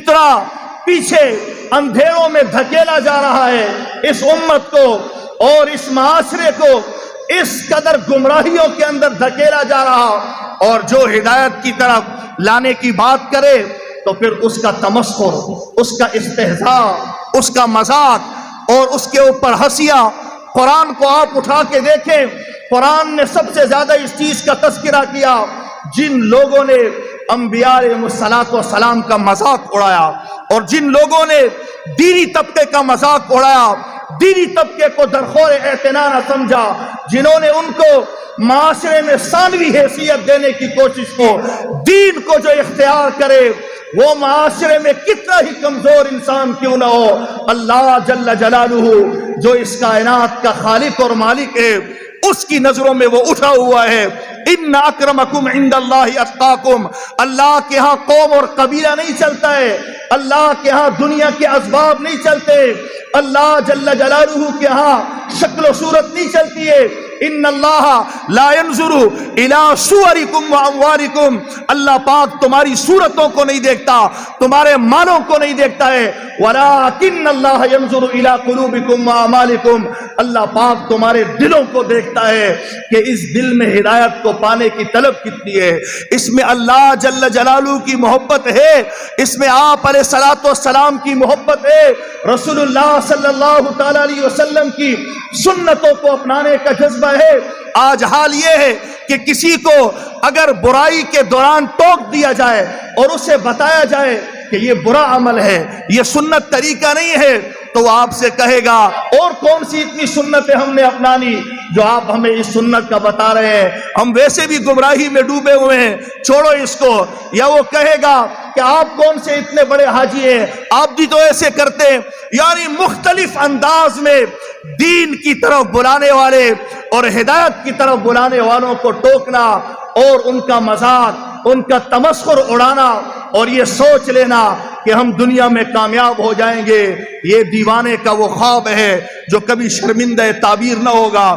کتنا پیچھے اندھیروں میں دھکیلا جا رہا ہے اس امت کو اور اس معاشرے کو، اس قدر گمراہیوں کے اندر دھکیلا جا رہا، اور جو ہدایت کی طرف لانے کی بات کرے تو پھر اس کا تمسخر، اس کا استہزاء، اس کا مذاق اور اس کے اوپر ہنسیاں۔ قرآن کو آپ اٹھا کے دیکھیں، قرآن نے سب سے زیادہ اس چیز کا تذکرہ کیا جن لوگوں نے انبیاء علیہ السلام کا مذاق اڑایا، اور جن لوگوں نے دینی طبقے کا مذاق اڑایا، دینی طبقے کو درخور اعتنا نہ سمجھا، جنہوں نے ان کو معاشرے میں ثانوی حیثیت دینے کی کوشش کو، دین کو جو اختیار کرے وہ معاشرے میں کتنا ہی کمزور انسان کیوں نہ ہو، اللہ جل جلالہ جو اس کائنات کا خالق اور مالک ہے اس کی نظروں میں وہ اٹھا ہوا ہے۔ ان اکرمکم عند اللہ اتقاکم، اللہ کے ہاں قوم اور قبیلہ نہیں چلتا ہے، اللہ کے ہاں دنیا کے اسباب نہیں چلتے، اللہ جل جلالہ کے ہاں شکل و صورت نہیں چلتی ہے۔ ان اللہ لا ينظر الى صورکم واموالکم، اللہ پاک تمہاری صورتوں کو نہیں دیکھتا، تمہارے مالوں کو نہیں دیکھتا ہے، ولکن اللہ ينظر الى قلوبکم واعمالکم، اللہ پاک تمہارے دلوں کو دیکھتا ہے کہ اس دل میں ہدایت کو پانے کی طلب کتنی ہے، اس میں اللہ جل جلالہ کی محبت ہے، اس میں آپ علیہ الصلوۃ والسلام کی محبت ہے، رسول اللہ صلی اللہ تعالی علیہ وسلم کی سنتوں کو اپنانے کا جذبہ ہے۔ آج حال یہ ہے کہ کسی کو اگر برائی کے دوران ٹوک دیا جائے اور اسے بتایا جائے کہ یہ برا عمل ہے، یہ سنت طریقہ نہیں ہے، تو وہ آپ سے کہے گا اور کون سی اتنی سنتیں ہم نے اپنانی جو آپ ہمیں اس سنت کا بتا رہے ہیں، ہم ویسے بھی گمراہی میں ڈوبے ہوئے ہیں، چھوڑو اس کو۔ یا وہ کہے گا کہ آپ کون سے اتنے بڑے حاجی ہیں، آپ بھی تو ایسے کرتے ہیں۔ یعنی مختلف انداز میں دین کی طرف بلانے والے اور ہدایت کی طرف بلانے والوں کو ٹوکنا اور ان کا مذاق، ان کا تمسخر اڑانا اور یہ سوچ لینا کہ ہم دنیا میں کامیاب ہو جائیں گے، یہ دیوانے کا وہ خواب ہے جو کبھی شرمندہ تعبیر نہ ہوگا۔